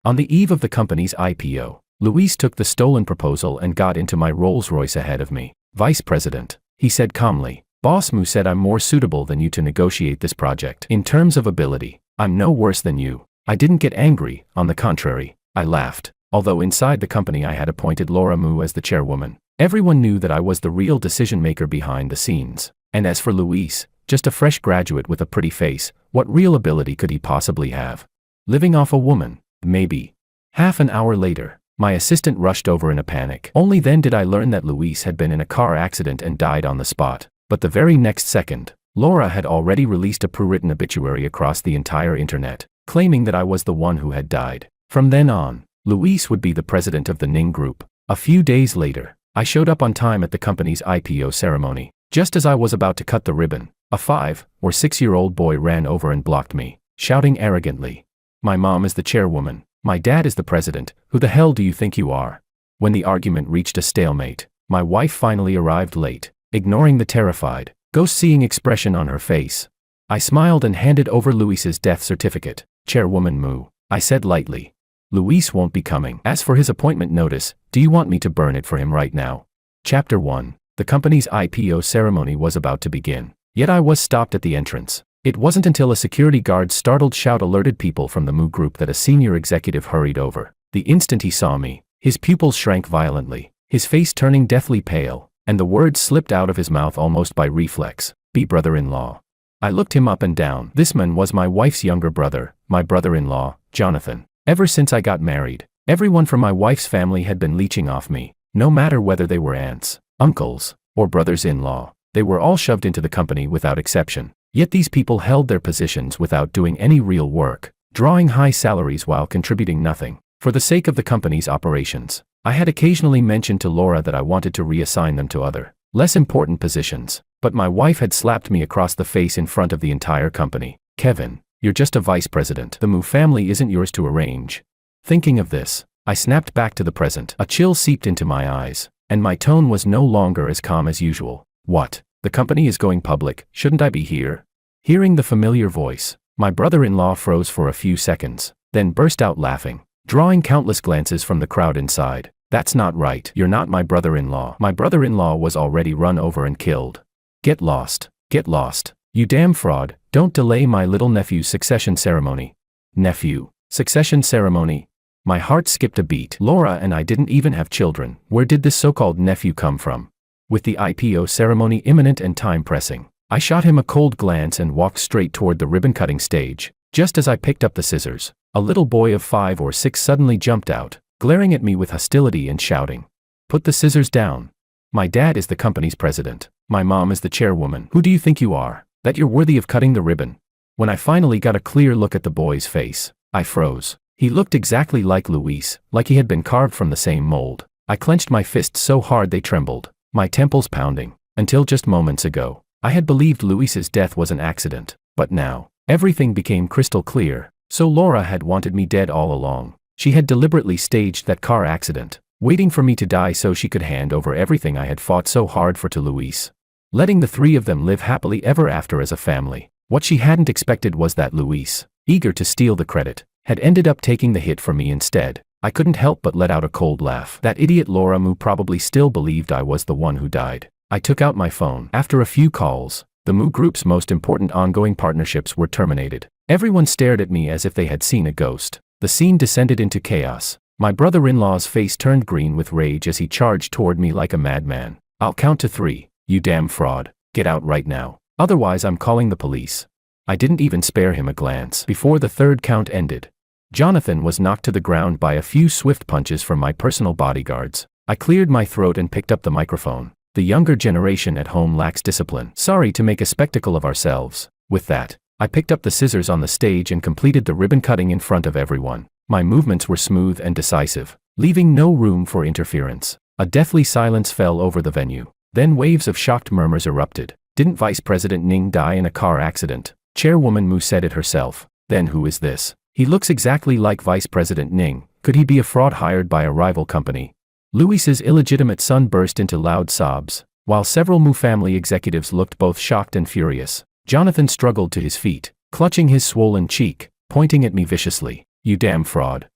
On the eve of the company's IPO, Luis took the stolen proposal and got into my Rolls-Royce ahead of me. "Vice President," he said calmly, "Boss Moo said I'm more suitable than you to negotiate this project. In terms of ability, I'm no worse than you." I didn't get angry, on the contrary, I laughed. Although inside the company I had appointed Laura Moo as the chairwoman, everyone knew that I was the real decision-maker behind the scenes. And as for Luis, just a fresh graduate with a pretty face, what real ability could he possibly have? Living off a woman, maybe. Half an hour later, my assistant rushed over in a panic. Only then did I learn that Luis had been in a car accident and died on the spot. But the very next second, Laura had already released a prewritten obituary across the entire internet, claiming that I was the one who had died. From then on, Luis would be the president of the Ning Group. A few days later, I showed up on time at the company's IPO ceremony. Just as I was about to cut the ribbon, a 5 or 6-year-old boy ran over and blocked me, shouting arrogantly, "My mom is the chairwoman. My dad is the president. Who the hell do you think you are?" When the argument reached a stalemate, my wife finally arrived late, ignoring the terrified, ghost-seeing expression on her face. I smiled and handed over Luis's death certificate. "Chairwoman Moo," I said lightly. "Luis won't be coming. As for his appointment notice, do you want me to burn it for him right now?" Chapter 1. The company's IPO ceremony was about to begin. Yet I was stopped at the entrance. It wasn't until a security guard's startled shout alerted people from the Moo Group that a senior executive hurried over. The instant he saw me, his pupils shrank violently, his face turning deathly pale, and the words slipped out of his mouth almost by reflex, "Be brother-in-law." I looked him up and down. This man was my wife's younger brother, my brother-in-law, Jonathan. Ever since I got married, everyone from my wife's family had been leeching off me, no matter whether they were aunts, uncles, or brothers-in-law. They were all shoved into the company without exception. Yet these people held their positions without doing any real work, drawing high salaries while contributing nothing. For the sake of the company's operations, I had occasionally mentioned to Laura that I wanted to reassign them to other, less important positions, but my wife had slapped me across the face in front of the entire company. "Kevin, you're just a vice president. The Moo family isn't yours to arrange." Thinking of this, I snapped back to the present. A chill seeped into my eyes, and my tone was no longer as calm as usual. "What? The company is going public, shouldn't I be here?" Hearing the familiar voice, my brother-in-law froze for a few seconds, then burst out laughing, drawing countless glances from the crowd inside. "That's not right. You're not my brother-in-law. My brother-in-law was already run over and killed. Get lost. Get lost. You damn fraud. Don't delay my little nephew's succession ceremony." Nephew. Succession ceremony? My heart skipped a beat. Laura and I didn't even have children. Where did this so-called nephew come from? With the IPO ceremony imminent and time pressing, I shot him a cold glance and walked straight toward the ribbon-cutting stage. Just as I picked up the scissors, a little boy of 5 or 6 suddenly jumped out, glaring at me with hostility and shouting, "Put the scissors down. My dad is the company's president. My mom is the chairwoman. Who do you think you are, that you're worthy of cutting the ribbon?" When I finally got a clear look at the boy's face, I froze. He looked exactly like Luis, like he had been carved from the same mold. I clenched my fists so hard they trembled, my temples pounding. Until just moments ago, I had believed Luis's death was an accident, but now, everything became crystal clear. So Laura had wanted me dead all along. She had deliberately staged that car accident, waiting for me to die so she could hand over everything I had fought so hard for to Luis, letting the three of them live happily ever after as a family. What she hadn't expected was that Luis, eager to steal the credit, had ended up taking the hit for me instead. I couldn't help but let out a cold laugh. That idiot Laura Moo probably still believed I was the one who died. I took out my phone. After a few calls, the Moo Group's most important ongoing partnerships were terminated. Everyone stared at me as if they had seen a ghost. The scene descended into chaos. My brother-in-law's face turned green with rage as he charged toward me like a madman. "I'll count to 3, you damn fraud. Get out right now. Otherwise I'm calling the police." I didn't even spare him a glance. Before the third count ended, Jonathan was knocked to the ground by a few swift punches from my personal bodyguards. I cleared my throat and picked up the microphone. "The younger generation at home lacks discipline. Sorry to make a spectacle of ourselves." With that, I picked up the scissors on the stage and completed the ribbon cutting in front of everyone. My movements were smooth and decisive, leaving no room for interference. A deathly silence fell over the venue. Then waves of shocked murmurs erupted. "Didn't Vice President Ning die in a car accident?" Chairwoman Moo said it herself. "Then who is this? He looks exactly like Vice President Ning. Could he be a fraud hired by a rival company?" Luis's illegitimate son burst into loud sobs, while several Moo family executives looked both shocked and furious. Jonathan struggled to his feet, clutching his swollen cheek, pointing at me viciously. "You damn fraud.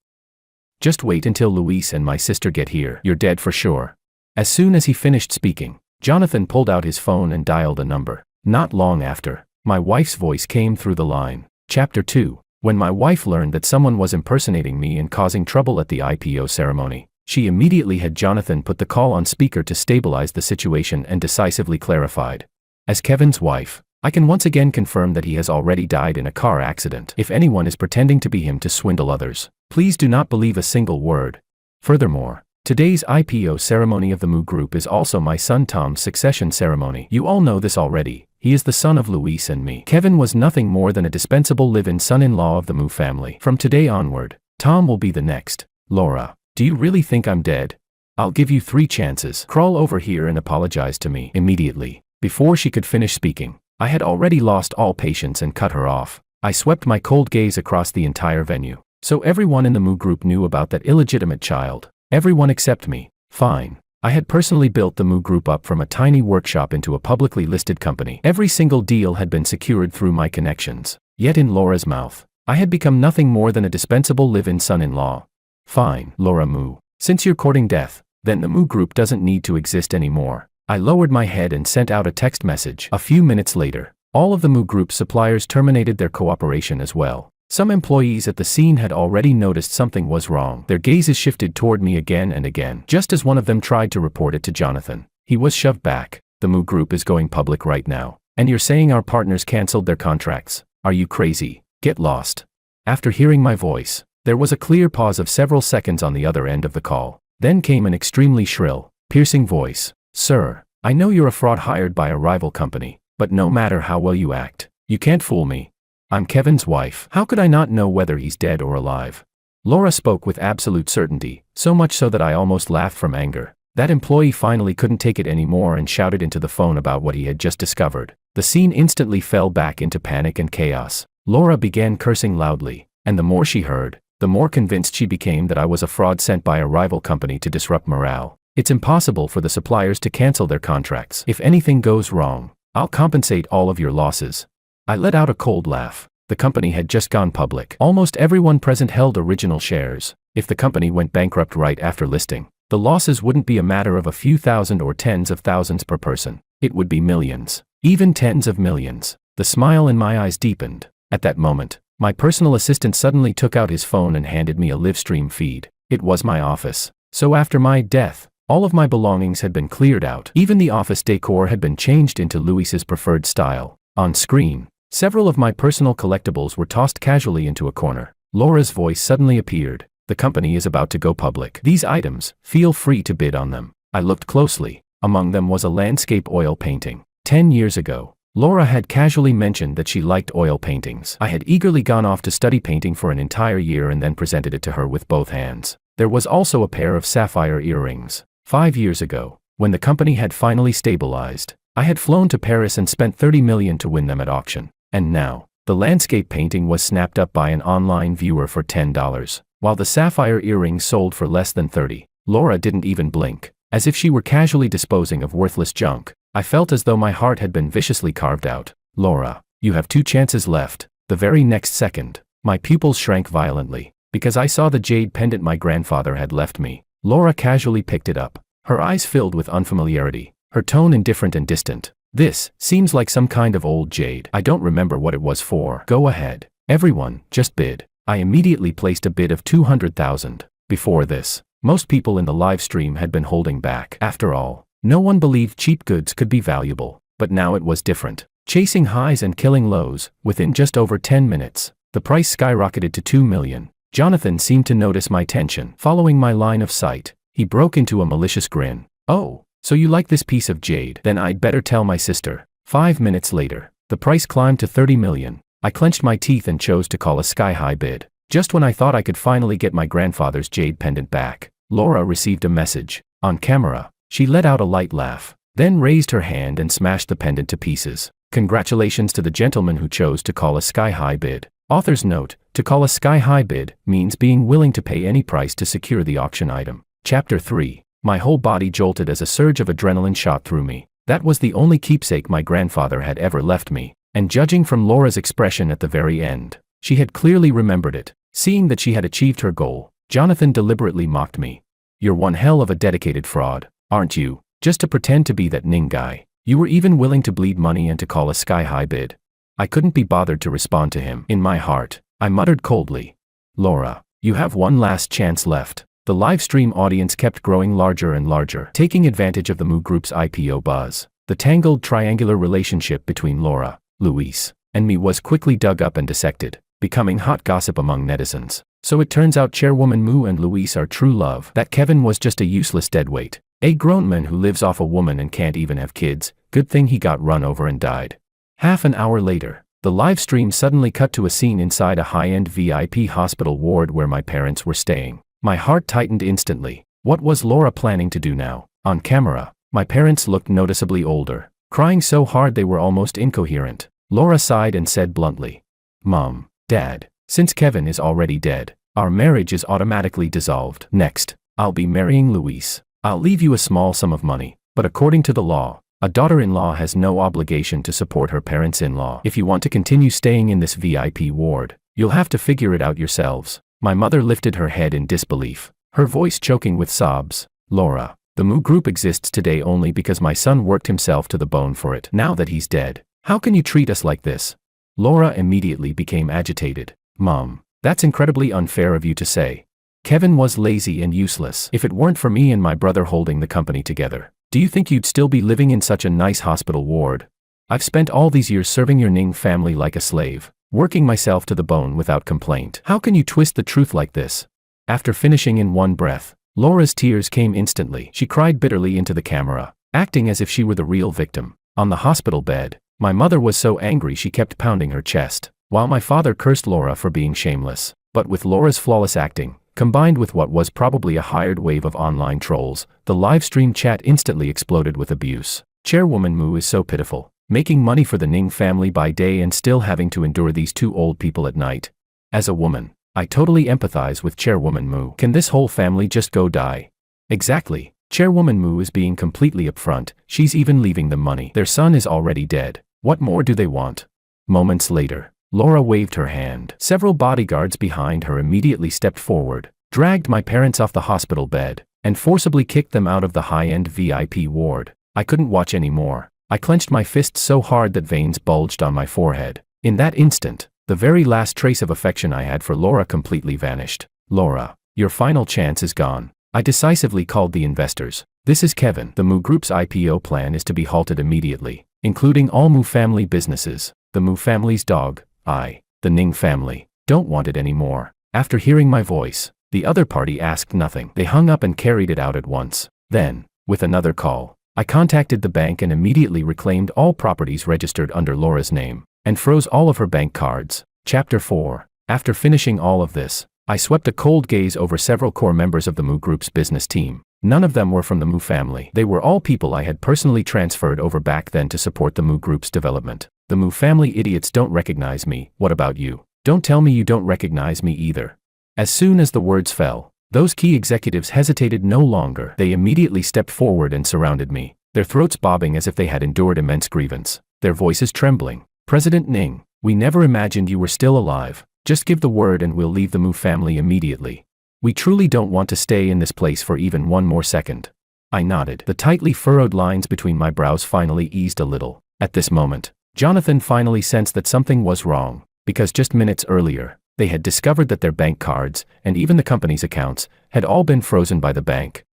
Just wait until Luis and my sister get here. You're dead for sure. As soon as he finished speaking, Jonathan pulled out his phone and dialed a number. Not long after, my wife's voice came through the line. Chapter 2. When my wife learned that someone was impersonating me and causing trouble at the IPO ceremony, she immediately had Jonathan put the call on speaker to stabilize the situation and decisively clarified. As Kevin's wife, I can once again confirm that he has already died in a car accident. If anyone is pretending to be him to swindle others, please do not believe a single word. Furthermore, today's IPO ceremony of the Moo Group is also my son Tom's succession ceremony. You all know this already. He is the son of Luis and me. Kevin was nothing more than a dispensable live-in son-in-law of the Moo family. From today onward, Tom will be the next. Laura, do you really think I'm dead? I'll give you 3 chances. Crawl over here and apologize to me immediately. Before she could finish speaking, I had already lost all patience and cut her off. I swept my cold gaze across the entire venue. So everyone in the Moo Group knew about that illegitimate child. Everyone except me. Fine. I had personally built the Moo Group up from a tiny workshop into a publicly listed company. Every single deal had been secured through my connections. Yet in Laura's mouth, I had become nothing more than a dispensable live-in son-in-law. Fine, Laura Moo. Since you're courting death, then the Moo Group doesn't need to exist anymore. I lowered my head and sent out a text message. A few minutes later, all of the Moo Group's suppliers terminated their cooperation as well. Some employees at the scene had already noticed something was wrong. Their gazes shifted toward me again and again. Just as one of them tried to report it to Jonathan, he was shoved back. The Moo Group is going public right now. And you're saying our partners canceled their contracts? Are you crazy? Get lost. After hearing my voice, there was a clear pause of several seconds on the other end of the call. Then came an extremely shrill, piercing voice. Sir, I know you're a fraud hired by a rival company, but no matter how well you act, you can't fool me. I'm Kevin's wife. How could I not know whether he's dead or alive? Laura spoke with absolute certainty, so much so that I almost laughed from anger. That employee finally couldn't take it anymore and shouted into the phone about what he had just discovered. The scene instantly fell back into panic and chaos. Laura began cursing loudly, and the more she heard, the more convinced she became that I was a fraud sent by a rival company to disrupt morale. It's impossible for the suppliers to cancel their contracts. If anything goes wrong, I'll compensate all of your losses. I let out a cold laugh. The company had just gone public. Almost everyone present held original shares. If the company went bankrupt right after listing, the losses wouldn't be a matter of a few thousand or tens of thousands per person. It would be millions, even tens of millions. The smile in my eyes deepened. At that moment, my personal assistant suddenly took out his phone and handed me a live stream feed. It was my office. So after my death, all of my belongings had been cleared out. Even the office decor had been changed into Luis's preferred style. On screen, several of my personal collectibles were tossed casually into a corner. Laura's voice suddenly appeared. The company is about to go public. These items, feel free to bid on them. I looked closely. Among them was a landscape oil painting. 10 years ago, Laura had casually mentioned that she liked oil paintings. I had eagerly gone off to study painting for an entire year and then presented it to her with both hands. There was also a pair of sapphire earrings. 5 years ago, when the company had finally stabilized, I had flown to Paris and spent $30 million to win them at auction. And now, the landscape painting was snapped up by an online viewer for $10, while the sapphire earrings sold for less than $30. Laura didn't even blink, as if she were casually disposing of worthless junk. I felt as though my heart had been viciously carved out. Laura, you have 2 chances left. The very next second, my pupils shrank violently, because I saw the jade pendant my grandfather had left me. Laura casually picked it up, her eyes filled with unfamiliarity, her tone indifferent and distant. This seems like some kind of old jade. I don't remember what it was for. Go ahead. Everyone, just bid. I immediately placed a bid of $200,000. Before this, most people in the live stream had been holding back. After all, no one believed cheap goods could be valuable. But now it was different. Chasing highs and killing lows, within just over 10 minutes, the price skyrocketed to $2 million. Jonathan seemed to notice my tension. Following my line of sight, he broke into a malicious grin. Oh, so you like this piece of jade? Then I'd better tell my sister. 5 minutes later, the price climbed to $30 million. I clenched my teeth and chose to call a sky-high bid. Just when I thought I could finally get my grandfather's jade pendant back, Laura received a message. On camera, she let out a light laugh, then raised her hand and smashed the pendant to pieces. Congratulations to the gentleman who chose to call a sky-high bid. Author's note, to call a sky-high bid means being willing to pay any price to secure the auction item. Chapter 3. My whole body jolted as a surge of adrenaline shot through me. That was the only keepsake my grandfather had ever left me, and judging from Laura's expression at the very end, she had clearly remembered it. Seeing that she had achieved her goal, Jonathan deliberately mocked me. You're one hell of a dedicated fraud, aren't you? Just to pretend to be that Ning guy. You were even willing to bleed money and to call a sky-high bid. I couldn't be bothered to respond to him. In my heart, I muttered coldly. Laura, you have one last chance left. The live stream audience kept growing larger and larger, taking advantage of the Moo Group's IPO buzz. The tangled triangular relationship between Laura, Luis, and me was quickly dug up and dissected, becoming hot gossip among netizens. So it turns out Chairwoman Moo and Luis are true love, that Kevin was just a useless deadweight. A grown man who lives off a woman and can't even have kids. Good thing he got run over and died. Half an hour later, the live stream suddenly cut to a scene inside a high-end VIP hospital ward where my parents were staying. My heart tightened instantly. What was Laura planning to do now? On camera, my parents looked noticeably older, crying so hard they were almost incoherent. Laura sighed and said bluntly, "Mom, Dad, since Kevin is already dead, our marriage is automatically dissolved. Next, I'll be marrying Luis. I'll leave you a small sum of money, but according to the law, a daughter-in-law has no obligation to support her parents-in-law. If you want to continue staying in this VIP ward, you'll have to figure it out yourselves." My mother lifted her head in disbelief, her voice choking with sobs. "Laura, the Moo Group exists today only because my son worked himself to the bone for it. Now that he's dead, how can you treat us like this?" Laura immediately became agitated. "Mom, that's incredibly unfair of you to say. Kevin was lazy and useless. If it weren't for me and my brother holding the company together, do you think you'd still be living in such a nice hospital ward? I've spent all these years serving your Ning family like a slave, working myself to the bone without complaint. How can you twist the truth like this?" After finishing in one breath, Laura's tears came instantly. She cried bitterly into the camera, acting as if she were the real victim. On the hospital bed, my mother was so angry she kept pounding her chest, while my father cursed Laura for being shameless. But with Laura's flawless acting, combined with what was probably a hired wave of online trolls, the live stream chat instantly exploded with abuse. "Chairwoman Moo is so pitiful, making money for the Ning family by day and still having to endure these two old people at night. As a woman, I totally empathize with Chairwoman Moo. Can this whole family just go die?" Exactly. Chairwoman Moo is being completely upfront. She's even leaving them money. Their son is already dead. What more do they want? Moments later, Laura waved her hand. Several bodyguards behind her immediately stepped forward, dragged my parents off the hospital bed, and forcibly kicked them out of the high-end VIP ward. I couldn't watch anymore. I clenched my fists so hard that veins bulged on my forehead. In that instant, the very last trace of affection I had for Laura completely vanished. "Laura, your final chance is gone." I decisively called the investors. "This is Kevin. The Moo Group's IPO plan is to be halted immediately, including all Moo family businesses. The Moo family's dog, the Ning family, don't want it anymore." After hearing my voice, the other party asked nothing. They hung up and carried it out at once. Then, with another call, I contacted the bank and immediately reclaimed all properties registered under Laura's name, and froze all of her bank cards. Chapter 4. After finishing all of this, I swept a cold gaze over several core members of the Moo Group's business team. None of them were from the Moo family. They were all people I had personally transferred over back then to support the Moo Group's development. "The Moo family idiots don't recognize me. What about you? Don't tell me you don't recognize me either." As soon as the words fell, those key executives hesitated no longer. They immediately stepped forward and surrounded me, their throats bobbing as if they had endured immense grievance, their voices trembling. "President Ning, we never imagined you were still alive. Just give the word and we'll leave the Moo family immediately. We truly don't want to stay in this place for even one more second." I nodded. The tightly furrowed lines between my brows finally eased a little. At this moment, Jonathan finally sensed that something was wrong, because just minutes earlier, they had discovered that their bank cards, and even the company's accounts, had all been frozen by the bank.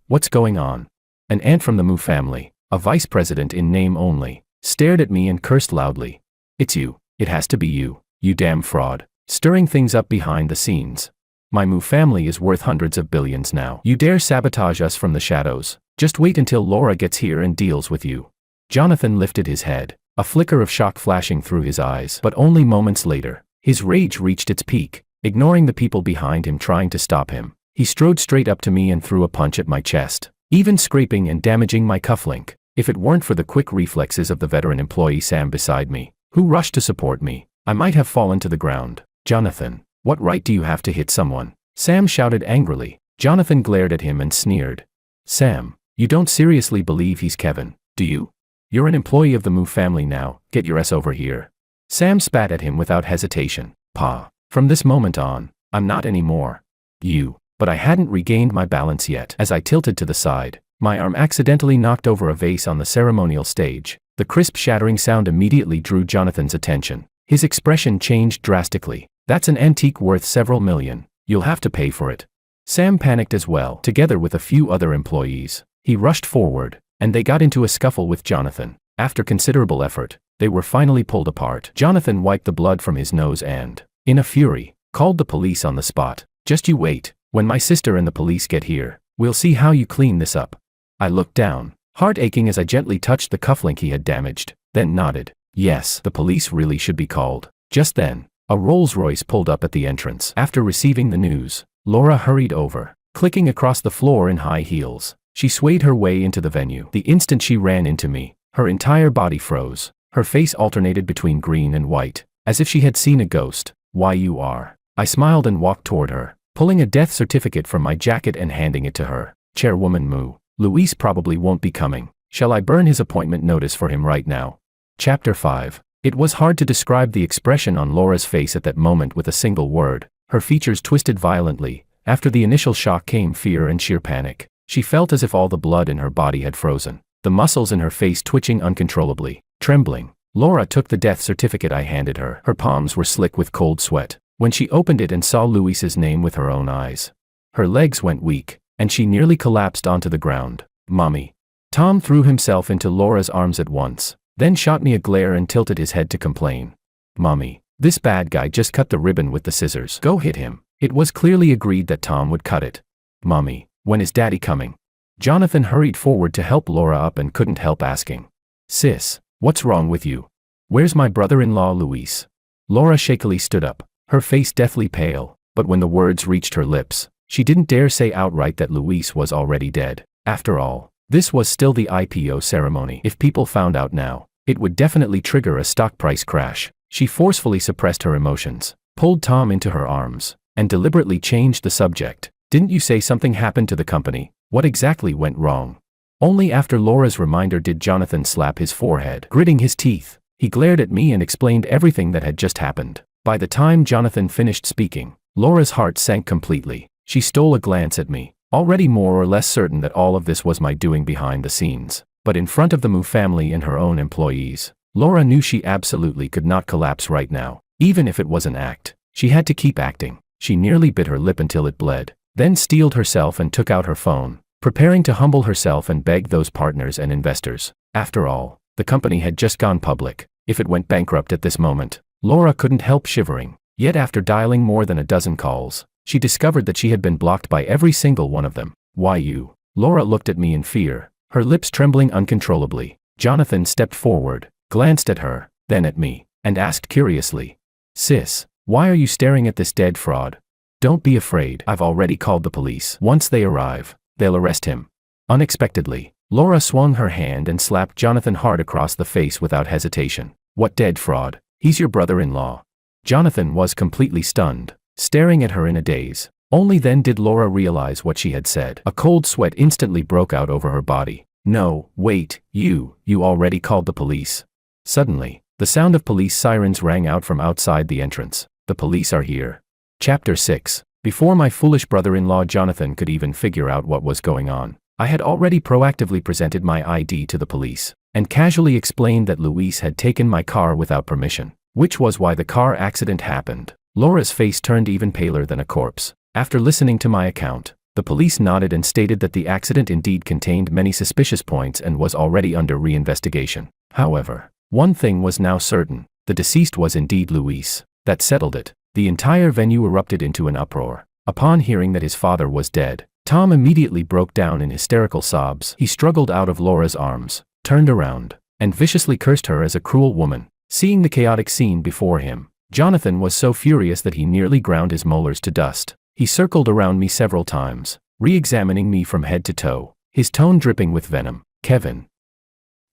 What's going on? An aunt from the Moo family, a vice president in name only, stared at me and cursed loudly. "It's you. It has to be you. You damn fraud. Stirring things up behind the scenes. My Moo family is worth hundreds of billions now. You dare sabotage us from the shadows. Just wait until Laura gets here and deals with you." Jonathan lifted his head, a flicker of shock flashing through his eyes. But only moments later, his rage reached its peak. Ignoring the people behind him trying to stop him, he strode straight up to me and threw a punch at my chest, even scraping and damaging my cufflink. If it weren't for the quick reflexes of the veteran employee Sam beside me, who rushed to support me, I might have fallen to the ground. "Jonathan, what right do you have to hit someone?" Sam shouted angrily. Jonathan glared at him and sneered. "Sam, you don't seriously believe he's Kevin, do you? You're an employee of the Moo family now. Get your ass over here." Sam spat at him without hesitation. "Pa, from this moment on, I'm not anymore." But I hadn't regained my balance yet. As I tilted to the side, my arm accidentally knocked over a vase on the ceremonial stage. The crisp shattering sound immediately drew Jonathan's attention. His expression changed drastically. "That's an antique worth several million. You'll have to pay for it." Sam panicked as well, together with a few other employees. He rushed forward, and they got into a scuffle with Jonathan. After considerable effort, they were finally pulled apart. Jonathan wiped the blood from his nose and, in a fury, called the police on the spot. "Just you wait. When my sister and the police get here, we'll see how you clean this up." I looked down, heart aching as I gently touched the cufflink he had damaged, then nodded. Yes, the police really should be called. Just then, a Rolls-Royce pulled up at the entrance. After receiving the news, Laura hurried over, clicking across the floor in high heels. She swayed her way into the venue. The instant she ran into me, her entire body froze. Her face alternated between green and white, as if she had seen a ghost. "Why you are." I smiled and walked toward her, pulling a death certificate from my jacket and handing it to her. "Chairwoman Moo, Luis probably won't be coming. Shall I burn his appointment notice for him right now?" Chapter 5. It was hard to describe the expression on Laura's face at that moment with a single word. Her features twisted violently. After the initial shock came fear and sheer panic. She felt as if all the blood in her body had frozen, the muscles in her face twitching uncontrollably. Trembling, Laura took the death certificate I handed her. Her palms were slick with cold sweat when she opened it and saw Luis's name with her own eyes. Her legs went weak, and she nearly collapsed onto the ground. "Mommy." Tom threw himself into Laura's arms at once, then shot me a glare and tilted his head to complain. "Mommy, this bad guy just cut the ribbon with the scissors. Go hit him." It was clearly agreed that Tom would cut it. "Mommy, when is Daddy coming?" Jonathan hurried forward to help Laura up and couldn't help asking. "Sis, what's wrong with you? Where's my brother-in-law Luis?" Laura shakily stood up, her face deathly pale, but when the words reached her lips, she didn't dare say outright that Luis was already dead. After all, this was still the IPO ceremony. If people found out now, it would definitely trigger a stock price crash. She forcefully suppressed her emotions, pulled Tom into her arms, and deliberately changed the subject. "Didn't you say something happened to the company? What exactly went wrong?" Only after Laura's reminder did Jonathan slap his forehead. Gritting his teeth, he glared at me and explained everything that had just happened. By the time Jonathan finished speaking, Laura's heart sank completely. She stole a glance at me, already more or less certain that all of this was my doing behind the scenes. But in front of the Moo family and her own employees, Laura knew she absolutely could not collapse right now. Even if it was an act, she had to keep acting. She nearly bit her lip until it bled, then steeled herself and took out her phone, preparing to humble herself and beg those partners and investors. After all, the company had just gone public. If it went bankrupt at this moment, Laura couldn't help shivering. Yet after dialing more than a dozen calls, she discovered that she had been blocked by every single one of them. "Why you?" Laura looked at me in fear, her lips trembling uncontrollably. Jonathan stepped forward, glanced at her, then at me, and asked curiously, "Sis, why are you staring at this dead fraud?" "Don't be afraid. I've already called the police. Once they arrive, they'll arrest him." Unexpectedly, Laura swung her hand and slapped Jonathan hard across the face without hesitation. "What dead fraud? He's your brother-in-law." Jonathan was completely stunned, staring at her in a daze. Only then did Laura realize what she had said. A cold sweat instantly broke out over her body. "No, wait, you already called the police." Suddenly, the sound of police sirens rang out from outside the entrance. "The police are here." Chapter 6. Before my foolish brother-in-law Jonathan could even figure out what was going on, I had already proactively presented my ID to the police, and casually explained that Luis had taken my car without permission, which was why the car accident happened. Laura's face turned even paler than a corpse. After listening to my account, the police nodded and stated that the accident indeed contained many suspicious points and was already under reinvestigation. However, one thing was now certain: the deceased was indeed Luis. That settled it. The entire venue erupted into an uproar. Upon hearing that his father was dead, Tom immediately broke down in hysterical sobs. He struggled out of Laura's arms, turned around, and viciously cursed her as a cruel woman. Seeing the chaotic scene before him, Jonathan was so furious that he nearly ground his molars to dust. He circled around me several times, re-examining me from head to toe, his tone dripping with venom. "Kevin,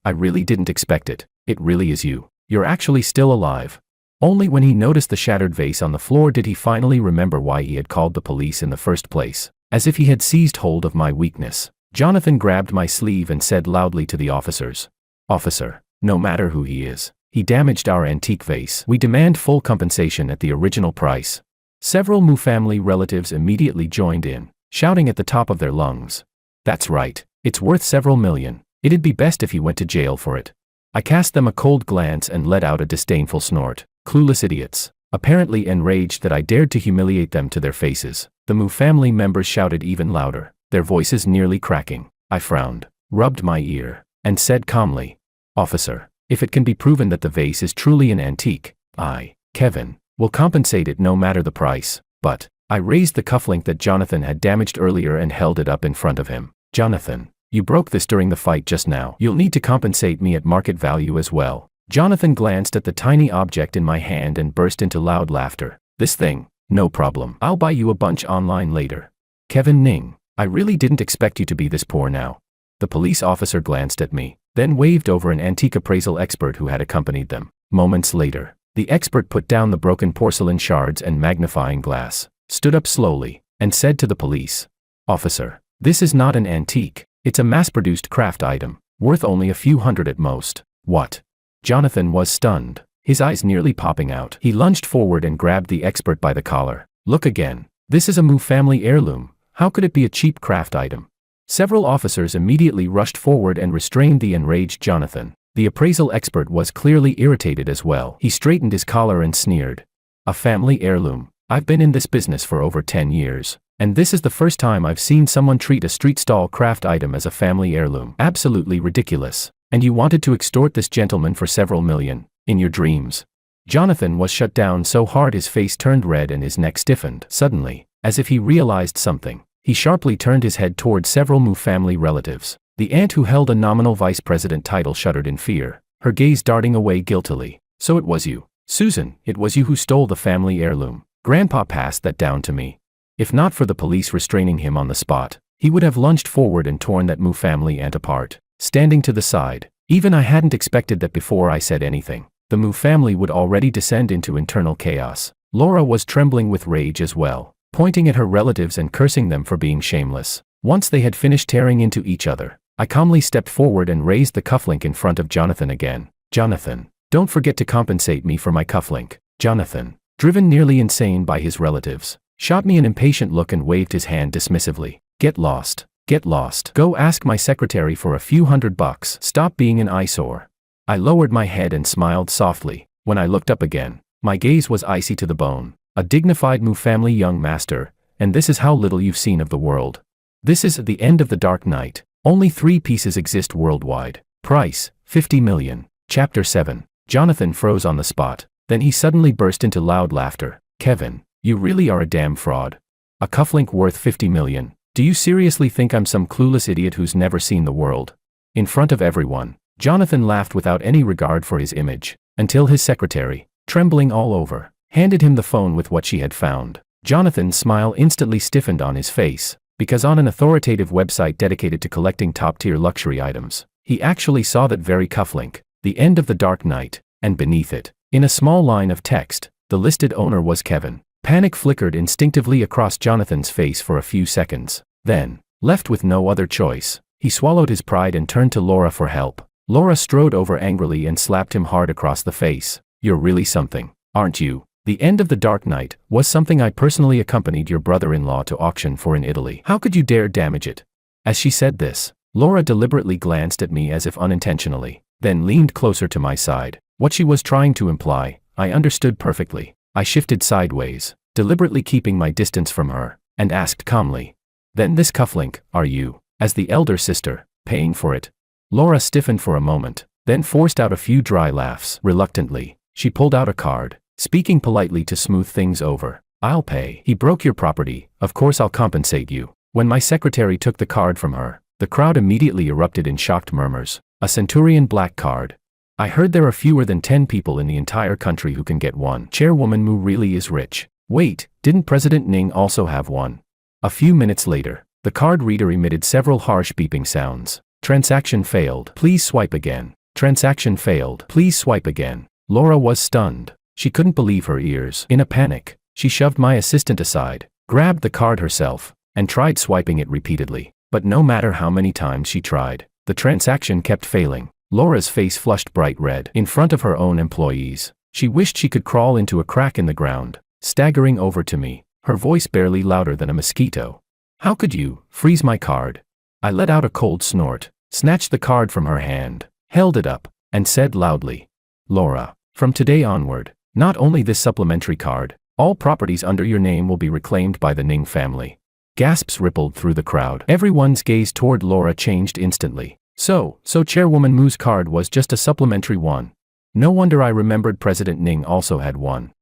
I really didn't expect it. It really is you. You're actually still alive." Only when he noticed the shattered vase on the floor did he finally remember why he had called the police in the first place. As if he had seized hold of my weakness, Jonathan grabbed my sleeve and said loudly to the officers, "Officer, no matter who he is, he damaged our antique vase. We demand full compensation at the original price." Several Moo family relatives immediately joined in, shouting at the top of their lungs. That's right, it's worth several million. It'd be best if he went to jail for it. I cast them a cold glance and let out a disdainful snort. Clueless idiots. Apparently enraged that I dared to humiliate them to their faces, the Moo family members shouted even louder, their voices nearly cracking. I frowned, rubbed my ear, and said calmly, "Officer, if it can be proven that the vase is truly an antique, I, Kevin, will compensate it no matter the price." But I raised the cufflink that Jonathan had damaged earlier and held it up in front of him. "Jonathan, you broke this during the fight just now. You'll need to compensate me at market value as well." Jonathan glanced at the tiny object in my hand and burst into loud laughter. "This thing? No problem. I'll buy you a bunch online later." Kevin Ning, I really didn't expect you to be this poor now. The police officer glanced at me, then waved over an antique appraisal expert who had accompanied them. Moments later, the expert put down the broken porcelain shards and magnifying glass, stood up slowly, and said to the police, "Officer, this is not an antique. It's a mass-produced craft item, worth only a few hundred at most." "What?" Jonathan was stunned, his eyes nearly popping out. He lunged forward and grabbed the expert by the collar. "Look again. This is a Moo family heirloom. How could it be a cheap craft item?" Several officers immediately rushed forward and restrained the enraged Jonathan. The appraisal expert was clearly irritated as well. He straightened his collar and sneered. "A family heirloom? I've been in this business for over 10 years. And this is the first time I've seen someone treat a street stall craft item as a family heirloom. Absolutely ridiculous. And you wanted to extort this gentleman for several million, in your dreams." Jonathan was shut down so hard his face turned red and his neck stiffened. Suddenly, as if he realized something, he sharply turned his head toward several Moo family relatives. The aunt who held a nominal vice president title shuddered in fear, her gaze darting away guiltily. "So it was you, Susan, it was you who stole the family heirloom. Grandpa passed that down to me." If not for the police restraining him on the spot, he would have lunged forward and torn that Moo family aunt apart. Standing to the side, even I hadn't expected that before I said anything, the Moo family would already descend into internal chaos. Laura was trembling with rage as well, pointing at her relatives and cursing them for being shameless. Once they had finished tearing into each other, I calmly stepped forward and raised the cufflink in front of Jonathan again. "Jonathan, don't forget to compensate me for my cufflink." Jonathan, driven nearly insane by his relatives, shot me an impatient look and waved his hand dismissively. "Get lost. Get lost. Go ask my secretary for a few $100. Stop being an eyesore." I lowered my head and smiled softly. When I looked up again, my gaze was icy to the bone. "A dignified Moo family young master, and this is how little you've seen of the world. This is the end of the dark night. Only 3 pieces exist worldwide. Price, 50 million. Chapter 7. Jonathan froze on the spot. Then he suddenly burst into loud laughter. "Kevin, you really are a damn fraud. A cufflink worth 50 million. Do you seriously think I'm some clueless idiot who's never seen the world?" In front of everyone, Jonathan laughed without any regard for his image, until his secretary, trembling all over, handed him the phone with what she had found. Jonathan's smile instantly stiffened on his face, because on an authoritative website dedicated to collecting top-tier luxury items, he actually saw that very cufflink, the end of the dark night, and beneath it, in a small line of text, the listed owner was Kevin. Panic flickered instinctively across Jonathan's face for a few seconds. Then, left with no other choice, he swallowed his pride and turned to Laura for help. Laura strode over angrily and slapped him hard across the face. "You're really something, aren't you? The end of the dark night was something I personally accompanied your brother-in-law to auction for in Italy. How could you dare damage it?" As she said this, Laura deliberately glanced at me as if unintentionally, then leaned closer to my side. What she was trying to imply, I understood perfectly. I shifted sideways, deliberately keeping my distance from her, and asked calmly, "Then this cufflink, are you, as the elder sister, paying for it?" Laura stiffened for a moment, then forced out a few dry laughs. Reluctantly, she pulled out a card, speaking politely to smooth things over. "I'll pay. He broke your property, of course I'll compensate you." When my secretary took the card from her, the crowd immediately erupted in shocked murmurs. "A Centurion black card. I heard there are fewer than 10 people in the entire country who can get one. Chairwoman Moo really is rich. Wait, didn't President Ning also have one?" A few minutes later, the card reader emitted several harsh beeping sounds. "Transaction failed. Please swipe again. Transaction failed. Please swipe again." Laura was stunned. She couldn't believe her ears. In a panic, she shoved my assistant aside, grabbed the card herself, and tried swiping it repeatedly. But no matter how many times she tried, the transaction kept failing. Laura's face flushed bright red. In front of her own employees, she wished she could crawl into a crack in the ground, staggering over to me, her voice barely louder than a mosquito. How could you freeze my card? I let out a cold snort, snatched the card from her hand, held it up, and said loudly, Laura, from today onward, not only this supplementary card, all properties under your name will be reclaimed by the Ning family. Gasps rippled through the crowd. Everyone's gaze toward Laura changed instantly. So Chairwoman Moo's card was just a supplementary one. No wonder I remembered President Ning also had one.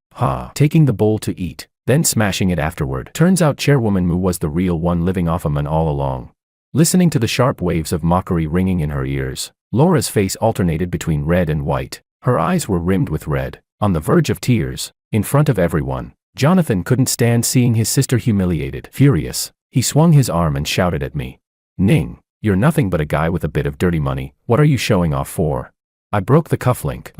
Taking the bowl to eat, then smashing it afterward. Turns out Chairwoman Moo was the real one living off a man all along. Listening to the sharp waves of mockery ringing in her ears, Laura's face alternated between red and white. Her eyes were rimmed with red, on the verge of tears. In front of everyone, Jonathan couldn't stand seeing his sister humiliated. Furious, he swung his arm and shouted at me. Ning, you're nothing but a guy with a bit of dirty money. What are you showing off for? I broke the cufflink.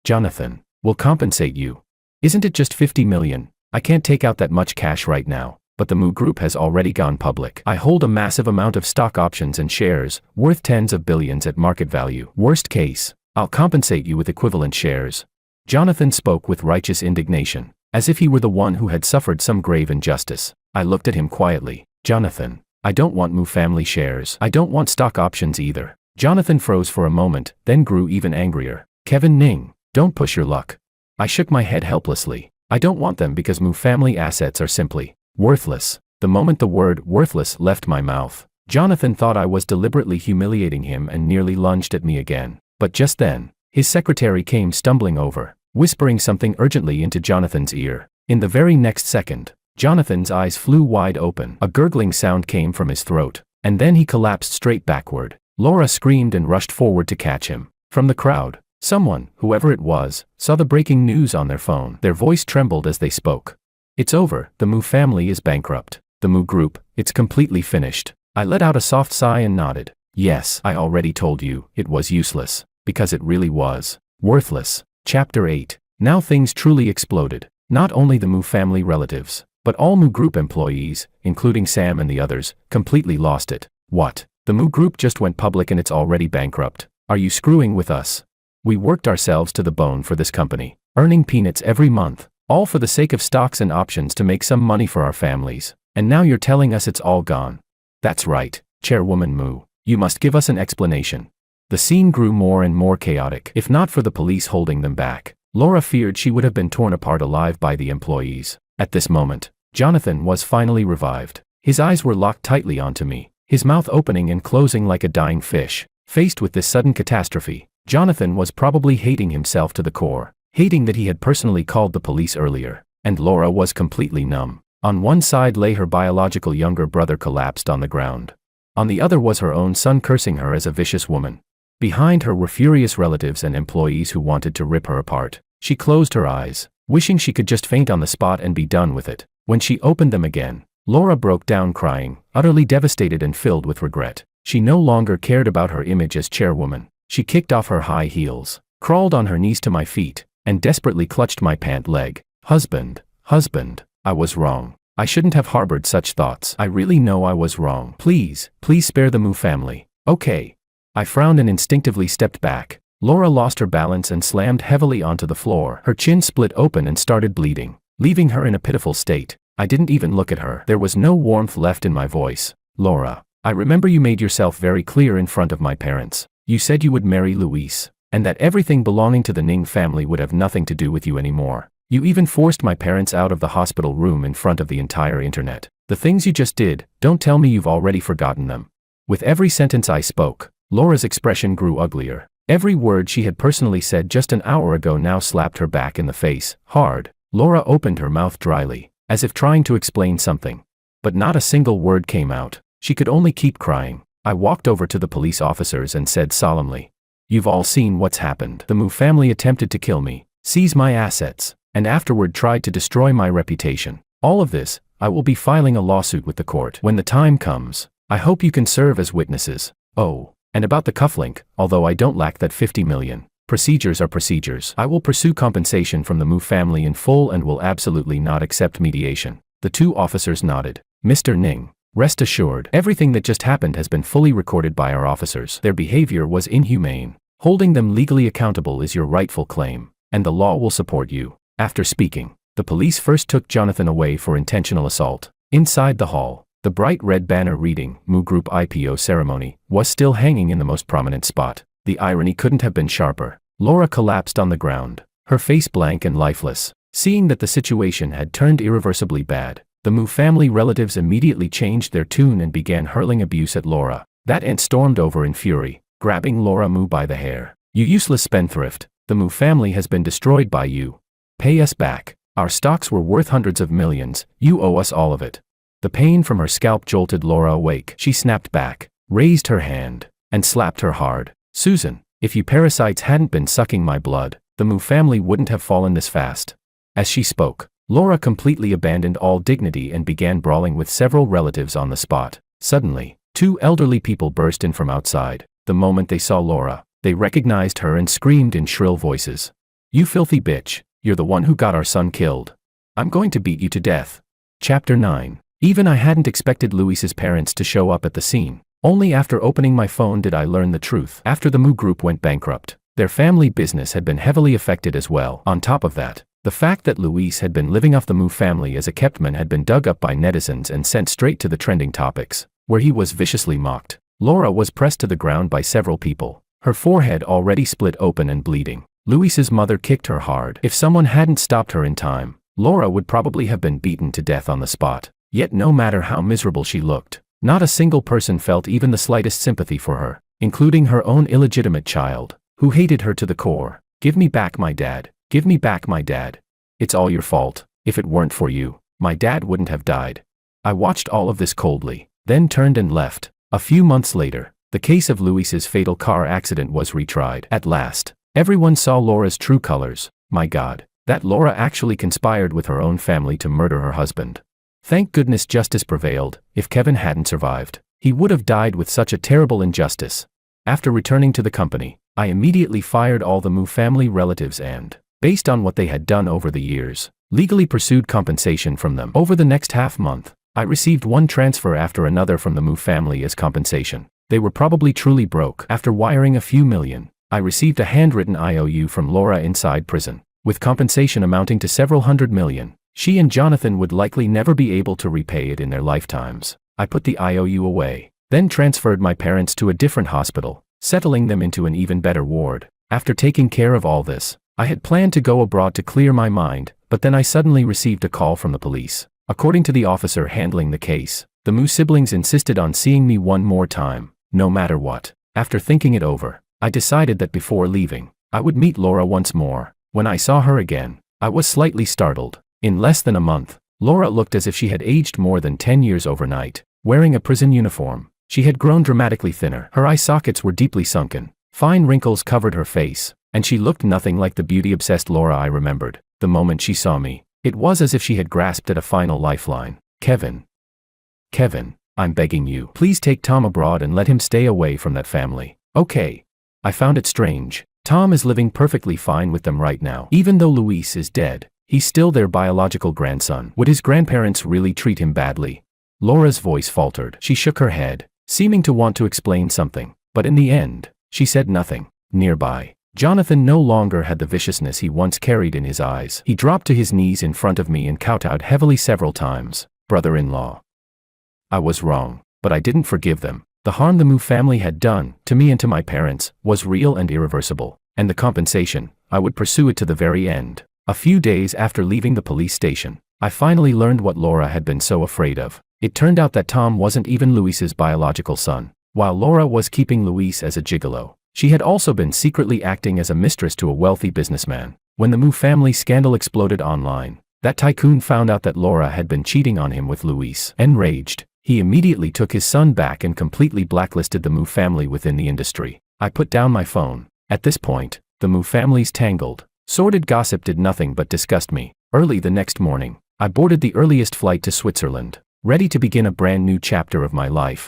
Jonathan, will compensate you. Isn't it just 50 million? I can't take out that much cash right now, but the Moo Group has already gone public. I hold a massive amount of stock options and shares, worth tens of billions at market value. Worst case, I'll compensate you with equivalent shares. Jonathan spoke with righteous indignation, as if he were the one who had suffered some grave injustice. I looked at him quietly. Jonathan, I don't want Moo family shares. I don't want stock options either. Jonathan froze for a moment, then grew even angrier. Kevin Ning, don't push your luck. I shook my head helplessly. I don't want them because Moo family assets are simply worthless. The moment the word worthless left my mouth, Jonathan thought I was deliberately humiliating him and nearly lunged at me again. But just then, his secretary came stumbling over, whispering something urgently into Jonathan's ear. In the very next second, Jonathan's eyes flew wide open. A gurgling sound came from his throat, and then he collapsed straight backward. Laura screamed and rushed forward to catch him. From the crowd, someone, whoever it was, saw the breaking news on their phone. Their voice trembled as they spoke. It's over, the Moo family is bankrupt. The Moo Group, it's completely finished. I let out a soft sigh and nodded. Yes, I already told you, it was useless. Because it really was. Worthless. Chapter 8. Now things truly exploded. Not only the Moo family relatives, but all Moo Group employees, including Sam and the others, completely lost it. What? The Moo Group just went public and it's already bankrupt. Are you screwing with us? We worked ourselves to the bone for this company, earning peanuts every month, all for the sake of stocks and options to make some money for our families. And now you're telling us it's all gone. That's right, Chairwoman Moo. You must give us an explanation. The scene grew more and more chaotic. If not for the police holding them back, Laura feared she would have been torn apart alive by the employees. At this moment, Jonathan was finally revived. His eyes were locked tightly onto me, his mouth opening and closing like a dying fish. Faced with this sudden catastrophe, Jonathan was probably hating himself to the core, hating that he had personally called the police earlier. And Laura was completely numb. On one side lay her biological younger brother collapsed on the ground. On the other was her own son cursing her as a vicious woman. Behind her were furious relatives and employees who wanted to rip her apart. She closed her eyes, wishing she could just faint on the spot and be done with it. When she opened them again, Laura broke down crying, utterly devastated and filled with regret. She no longer cared about her image as chairwoman. She kicked off her high heels, crawled on her knees to my feet, and desperately clutched my pant leg. Husband, I was wrong. I shouldn't have harbored such thoughts. I really know I was wrong. Please spare the Moo family. Okay. I frowned and instinctively stepped back. Laura lost her balance and slammed heavily onto the floor. Her chin split open and started bleeding, leaving her in a pitiful state. I didn't even look at her. There was no warmth left in my voice. Laura, I remember you made yourself very clear in front of my parents. You said you would marry Luis, and that everything belonging to the Ning family would have nothing to do with you anymore. You even forced my parents out of the hospital room in front of the entire internet. The things you just did, don't tell me you've already forgotten them. With every sentence I spoke, Laura's expression grew uglier. Every word she had personally said just an hour ago now slapped her back in the face, hard. Laura opened her mouth dryly, as if trying to explain something. But not a single word came out. She could only keep crying. I walked over to the police officers and said solemnly, "You've all seen what's happened. The Moo family attempted to kill me, seize my assets, and afterward tried to destroy my reputation. All of this, I will be filing a lawsuit with the court. When the time comes, I hope you can serve as witnesses. Oh, and about the cufflink, although I don't lack that 50 million, procedures are procedures. I will pursue compensation from the Moo family in full and will absolutely not accept mediation." The two officers nodded. "Mr. Ning, rest assured, everything that just happened has been fully recorded by our officers. Their behavior was inhumane. Holding them legally accountable is your rightful claim, and the law will support you." After speaking, The police first took Jonathan away for intentional assault. Inside the hall, the bright red banner reading, Moo Group IPO ceremony, was still hanging in the most prominent spot. The irony couldn't have been sharper. Laura collapsed on the ground, her face blank and lifeless. Seeing that the situation had turned irreversibly bad, the Moo family relatives immediately changed their tune and began hurling abuse at Laura. That aunt stormed over in fury, grabbing Laura Moo by the hair. "You useless spendthrift, the Moo family has been destroyed by you. Pay us back. Our stocks were worth hundreds of millions, you owe us all of it." The pain from her scalp jolted Laura awake. She snapped back, raised her hand, and slapped her hard. "Susan, if you parasites hadn't been sucking my blood, the Moo family wouldn't have fallen this fast." As she spoke, Laura completely abandoned all dignity and began brawling with several relatives on the spot. Suddenly, two elderly people burst in from outside. The moment they saw Laura, they recognized her and screamed in shrill voices. "You filthy bitch, you're the one who got our son killed. I'm going to beat you to death." Chapter 9. Even I hadn't expected Luis's parents to show up at the scene. Only after opening my phone did I learn the truth. After the Moo Group went bankrupt, their family business had been heavily affected as well. On top of that, the fact that Luis had been living off the Moo family as a keptman had been dug up by netizens and sent straight to the trending topics, where he was viciously mocked. Laura was pressed to the ground by several people, her forehead already split open and bleeding. Luis's mother kicked her hard. If someone hadn't stopped her in time, Laura would probably have been beaten to death on the spot. Yet no matter how miserable she looked, not a single person felt even the slightest sympathy for her, including her own illegitimate child, who hated her to the core. "Give me back my dad. Give me back my dad. It's all your fault. If it weren't for you, my dad wouldn't have died." I watched all of this coldly, then turned and left. A few months later, the case of Luis's fatal car accident was retried. At last, everyone saw Laura's true colors. My God, that Laura actually conspired with her own family to murder her husband. Thank goodness justice prevailed. If Kevin hadn't survived, he would have died with such a terrible injustice. After returning to the company, I immediately fired all the Moo family relatives and, based on what they had done over the years, legally pursued compensation from them. Over the next half-month, I received one transfer after another from the Moo family as compensation. They were probably truly broke. After wiring a few million, I received a handwritten IOU from Laura inside prison, with compensation amounting to several hundred million. She and Jonathan would likely never be able to repay it in their lifetimes. I put the IOU away, then transferred my parents to a different hospital, settling them into an even better ward. After taking care of all this, I had planned to go abroad to clear my mind, but then I suddenly received a call from the police. According to the officer handling the case, the Moo siblings insisted on seeing me one more time, no matter what. After thinking it over, I decided that before leaving, I would meet Laura once more. When I saw her again, I was slightly startled. In less than a month, Laura looked as if she had aged more than 10 years overnight. Wearing a prison uniform, she had grown dramatically thinner. Her eye sockets were deeply sunken, fine wrinkles covered her face, and she looked nothing like the beauty-obsessed Laura I remembered. The moment she saw me, it was as if she had grasped at a final lifeline. Kevin, I'm begging you, please take Tom abroad and let him stay away from that family." "Okay." I found it strange. Tom is living perfectly fine with them right now. Even though Luis is dead, he's still their biological grandson. Would his grandparents really treat him badly? Laura's voice faltered. She shook her head, seeming to want to explain something, but in the end, she said nothing. Nearby, Jonathan no longer had the viciousness he once carried in his eyes. He dropped to his knees in front of me and kowtowed heavily several times. "Brother-in-law, I was wrong, but I didn't forgive them. The harm the Moo family had done, to me and to my parents, was real and irreversible, and the compensation, I would pursue it to the very end." A few days after leaving the police station, I finally learned what Laura had been so afraid of. It turned out that Tom wasn't even Luis's biological son. While Laura was keeping Luis as a gigolo, she had also been secretly acting as a mistress to a wealthy businessman. When the Moo family scandal exploded online, that tycoon found out that Laura had been cheating on him with Luis. Enraged, he immediately took his son back and completely blacklisted the Moo family within the industry. I put down my phone. At this point, the Moo family's tangled, sordid gossip did nothing but disgust me. Early the next morning, I boarded the earliest flight to Switzerland, ready to begin a brand new chapter of my life.